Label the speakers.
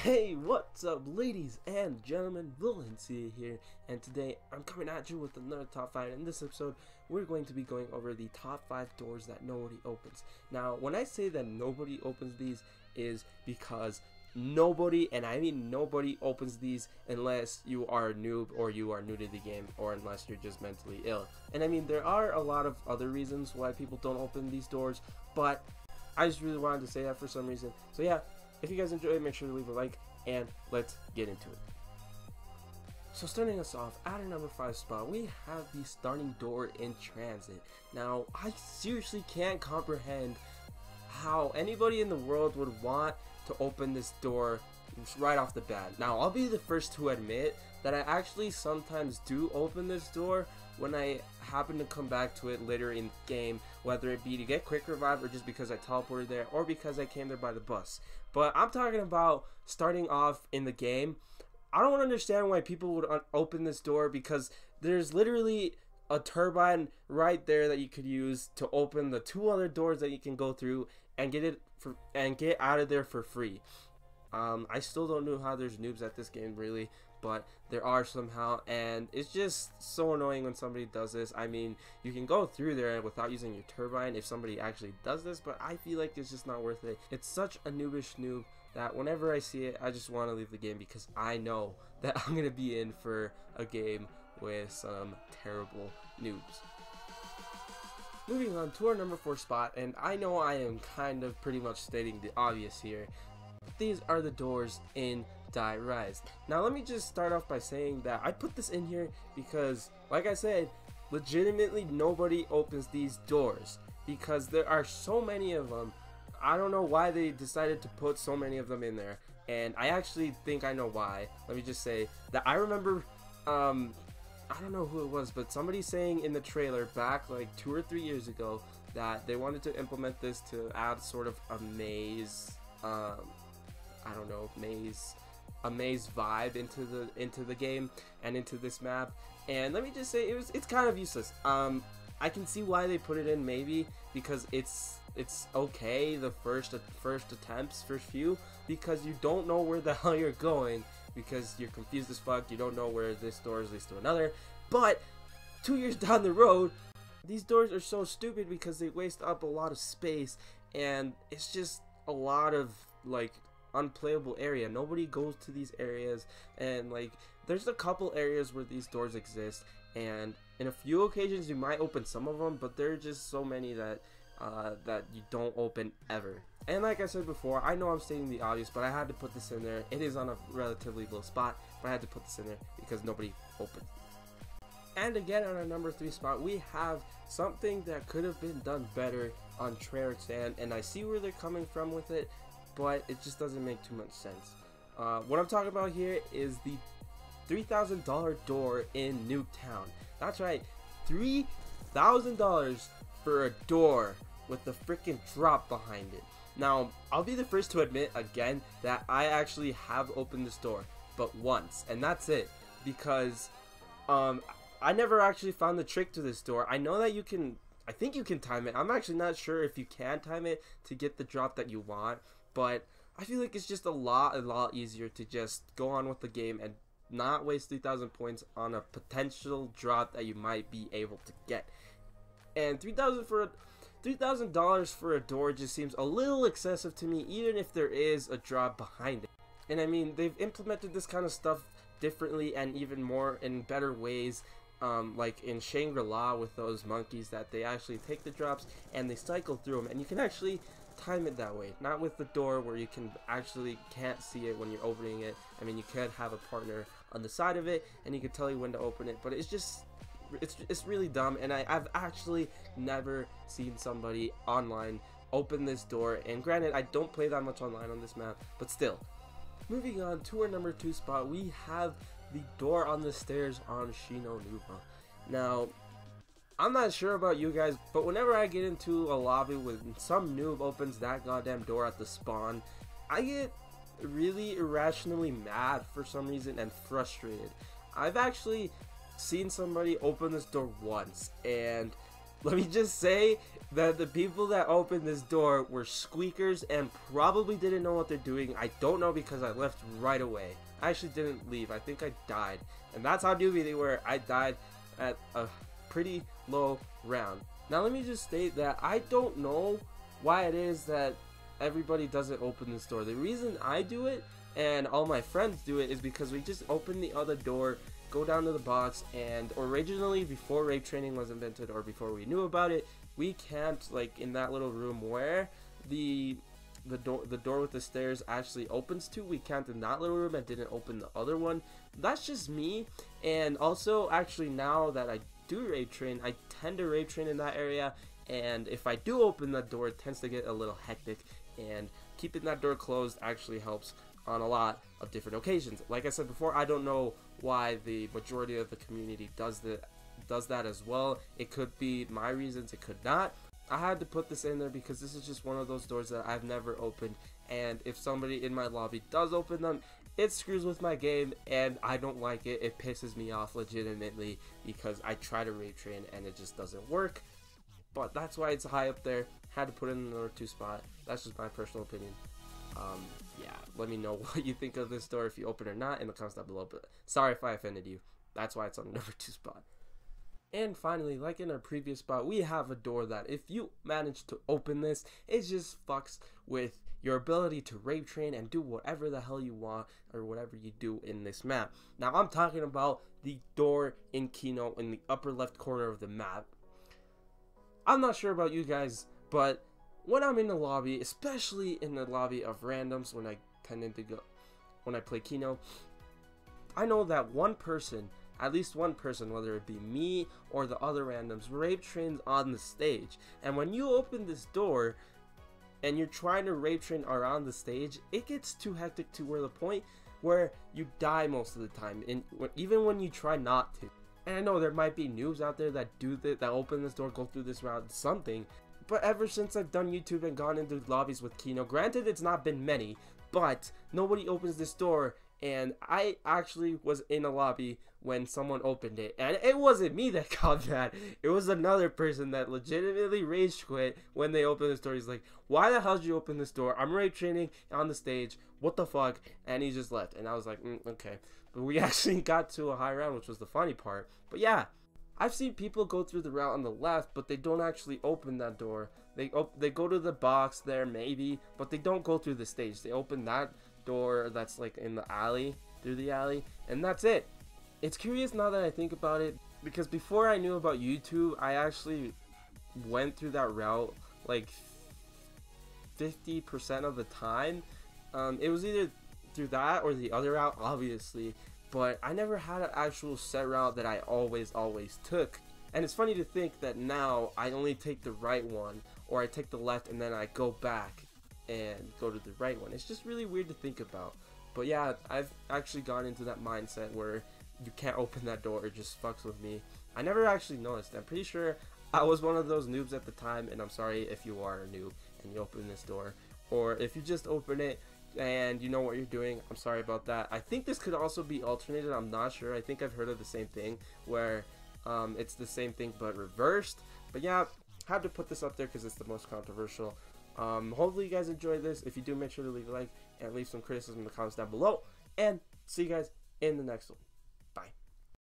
Speaker 1: Hey, what's up, ladies and gentlemen? Valencia here, and today I'm coming at you with another top 5. In this episode, we're going to be going over the top 5 doors that nobody opens. Now, when I say that nobody opens these, is because nobody, and I mean nobody, opens these unless you are a noob or you are new to the game, or unless you're just mentally ill. And I mean, there are a lot of other reasons why people don't open these doors, but I just really wanted to say that for some reason. So yeah. If you guys enjoyed, make sure to leave a like, and let's get into it. So starting us off, at our number 5 spot, we have the starting door in transit. Now, I seriously can't comprehend how anybody in the world would want to open this door right off the bat. Now, I'll be the first to admit that I actually sometimes do open this door when I happen to come back to it later in the game, whether it be to get quick revive or just because I teleported there or because I came there by the bus. But I'm talking about starting off in the game. I don't understand why people would open this door, because there's literally a turbine right there that you could use to open the 2 other doors that you can go through and get out of there for free. I still don't know how there's noobs at this game, really, but there are somehow, and it's just so annoying when somebody does this. I mean, you can go through there without using your turbine if somebody actually does this, but I feel like it's just not worth it. It's such a noobish noob that whenever I see it, I just want to leave the game, because I know that I'm going to be in for a game with some terrible noobs. Moving on to our number 4 spot, and I know I am kind of pretty much stating the obvious here. These are the doors in Die Rise. Now let me just start off by saying that I put this in here because, like I said, legitimately nobody opens these doors because there are so many of them. I don't know why they decided to put so many of them in there, and I actually think I know why. Let me just say that I remember, I don't know who it was, but somebody saying in the trailer back like 2 or 3 years ago that they wanted to implement this to add sort of a maze, I don't know, a maze vibe into the game and into this map. And let me just say, it's kind of useless. I can see why they put it in, maybe because it's okay the first attempts, first few, because you don't know where the hell you're going, because you're confused as fuck. You don't know where this door leads to another. But 2 years down the road, these doors are so stupid because they waste up a lot of space, and it's just a lot of like unplayable area. Nobody goes to these areas, and like there's a couple areas where these doors exist, and in a few occasions you might open some of them, but there are just so many that that you don't open ever. And like I said before, I know I'm stating the obvious, but I had to put this in there. It is on a relatively low spot, but I had to put this in there because nobody opens. And again, on our number 3 spot, we have something that could have been done better on Treyarch's end, and I see where they're coming from with it, but it just doesn't make too much sense. What I'm talking about here is the $3,000 door in Newtown. That's right, $3,000 for a door with the freaking drop behind it. Now, I'll be the first to admit again that I actually have opened this door, but once, and that's it, because I never actually found the trick to this door. I know that you can, I think you can time it. I'm actually not sure if you can time it to get the drop that you want, but I feel like it's just a lot easier to just go on with the game and not waste 3,000 points on a potential drop that you might be able to get. And $3,000 for a door just seems a little excessive to me, even if there is a drop behind it. And I mean, they've implemented this kind of stuff differently and even more in better ways, like in Shangri-La with those monkeys, that they actually take the drops and they cycle through them, and you can actually time it that way, not with the door where you can't see it when you're opening it. I mean, you could have a partner on the side of it and he could tell you when to open it, but it's really dumb. And I've actually never seen somebody online open this door, and granted, I don't play that much online on this map, but still. Moving on to our number 2 spot, we have the door on the stairs on NAIMA. Now, I'm not sure about you guys, but whenever I get into a lobby when some noob opens that goddamn door at the spawn, I get really irrationally mad for some reason and frustrated. I've actually seen somebody open this door once, and Let me just say that the people that opened this door were squeakers and probably didn't know what they're doing. I don't know because I left right away. I actually didn't leave. I think I died. And that's how newbie they were. I died at a pretty low round. Now let me just state that I don't know why it is that everybody doesn't open this door. The reason I do it and all my friends do it is because we just open the other door, go down to the box, and originally before rape training was invented or before we knew about it, we camped like in that little room where the door with the stairs actually opens to. We camped in that little room and didn't open the other one. That's just me. And also actually now that I do rape train, I tend to rape train in that area, and if I do open that door, it tends to get a little hectic, and keeping that door closed actually helps on a lot of different occasions. Like I said before, I don't know why the majority of the community does that as well. It could be my reasons, it could not. I had to put this in there because this is just one of those doors that I've never opened, and if somebody in my lobby does open them, it screws with my game and I don't like it. It pisses me off legitimately because I try to rape train and it just doesn't work. But that's why it's high up there. Had to put it in the number 2 spot. That's just my personal opinion. Yeah, let me know what you think of this door, if you open or not, in the comments down below. But sorry if I offended you. That's why it's on the number 2 spot. And finally, like in our previous spot, we have a door that if you manage to open this, it just fucks with your ability to rape train and do whatever the hell you want or whatever you do in this map. Now I'm talking about the door in Kino in the upper left corner of the map. I'm not sure about you guys, but when I'm in the lobby, especially in the lobby of randoms when I play Kino, I know that one person, at least one person, whether it be me or the other randoms, rape trains on the stage. And when you open this door and you're trying to rape train around the stage, it gets too hectic to where the point where you die most of the time, and even when you try not to. And I know there might be noobs out there that that open this door, go through this route, something. But ever since I've done YouTube and gone into lobbies with Kino, granted it's not been many, but nobody opens this door. And I actually was in a lobby when someone opened it, and it wasn't me that got that. It was another person that legitimately rage quit when they opened this door. He's like, why the hell did you open this door? I'm rape training on the stage. What the fuck? And he just left. And I was like, okay. But we actually got to a high round, which was the funny part. But yeah, I've seen people go through the route on the left, but they don't actually open that door. They go to the box there maybe, but they don't go through the stage. They open that door that's like in the alley, through the alley, and that's it. It's curious now that I think about it, because before I knew about YouTube, I actually went through that route like 50% of the time. It was either through that or the other route, obviously, but I never had an actual set route that I always took. And it's funny to think that now I only take the right one, or I take the left and then I go back and go to the right one. It's just really weird to think about. But yeah, I've actually gone into that mindset where you can't open that door. It just fucks with me. I never actually noticed. I'm pretty sure I was one of those noobs at the time, and I'm sorry if you are a noob and you open this door, or if you just open it and you know what you're doing, I'm sorry about that. I think this could also be alternated. I'm not sure. I think I've heard of the same thing where it's the same thing but reversed. But yeah, had to put this up there because it's the most controversial. Hopefully you guys enjoyed this. If you do, make sure to leave a like and leave some criticism in the comments down below, and see you guys in the next one. Bye.